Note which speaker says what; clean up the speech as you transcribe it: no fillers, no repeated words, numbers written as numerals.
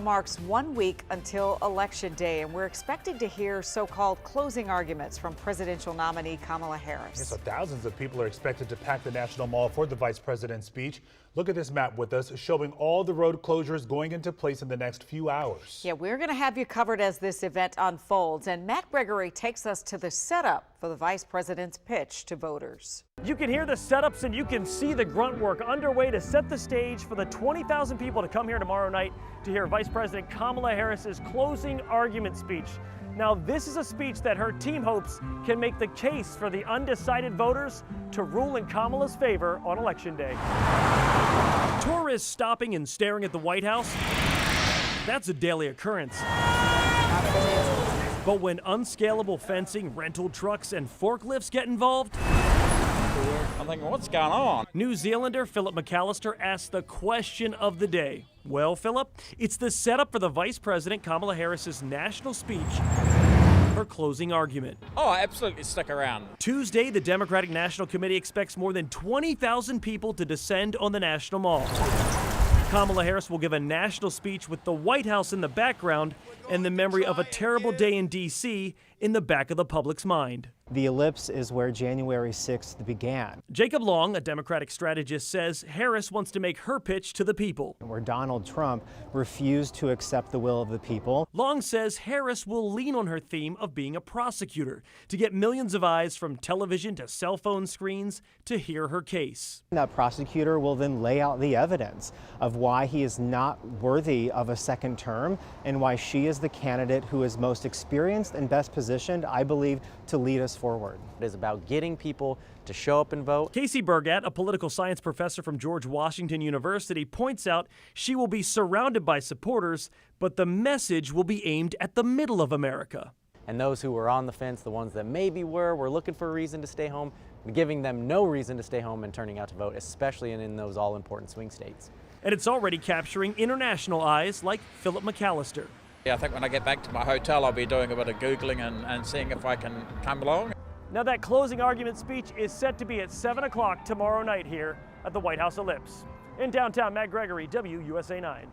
Speaker 1: Marks 1 week until Election Day, and we're expecting to hear so-called closing arguments from presidential nominee Kamala Harris.
Speaker 2: So thousands of people are expected to pack the National Mall for the vice president's speech. Look at this map with us showing all the road closures going into place in the next few hours.
Speaker 1: Yeah, we're going to have you covered as this event unfolds, and Matt Gregory takes us to the setup for the vice president's pitch to voters.
Speaker 3: You can hear the setups and you can see the grunt work underway to set the stage for the 20,000 people to come here tomorrow night to hear Vice President Kamala Harris's closing argument speech. Now, this is a speech that her team hopes can make the case for the undecided voters to rule in Kamala's favor on Election Day. Tourists stopping and staring at the White House, that's a daily occurrence. But when unscalable fencing, rental trucks, and forklifts get involved,
Speaker 4: I'm thinking, what's going on?
Speaker 3: New Zealander Philip McAllister asked the question of the day. Well, Philip, it's the setup for the Vice President Kamala Harris's national speech, her closing argument.
Speaker 4: Oh, absolutely stick around.
Speaker 3: Tuesday, the Democratic National Committee expects more than 20,000 people to descend on the National Mall. Kamala Harris will give a national speech with the White House in the background and the memory of a terrible day in D.C. in the back of the public's mind.
Speaker 5: The Ellipse is where January 6th began.
Speaker 3: Jacob Long, a Democratic strategist, says Harris wants to make her pitch to the people.
Speaker 5: Where Donald Trump refused to accept the will of the people.
Speaker 3: Long says Harris will lean on her theme of being a prosecutor to get millions of eyes from television to cell phone screens to hear her case.
Speaker 5: That prosecutor will then lay out the evidence of why he is not worthy of a second term and why she is the candidate who is most experienced and best positioned, I believe, to lead us forward.
Speaker 6: It is about getting people to show up and vote.
Speaker 3: Casey Burgat, a political science professor from George Washington University, points out she will be surrounded by supporters, but the message will be aimed at the middle of America.
Speaker 6: And those who were on the fence, the ones that maybe were looking for a reason to stay home, giving them no reason to stay home and turning out to vote, especially in those all-important swing states.
Speaker 3: And it's already capturing international eyes like Philip McAllister.
Speaker 4: Yeah, I think when I get back to my hotel, I'll be doing a bit of Googling and seeing if I can come along.
Speaker 3: Now, that closing argument speech is set to be at 7 o'clock tomorrow night here at the White House Ellipse. In downtown, Matt Gregory, WUSA 9.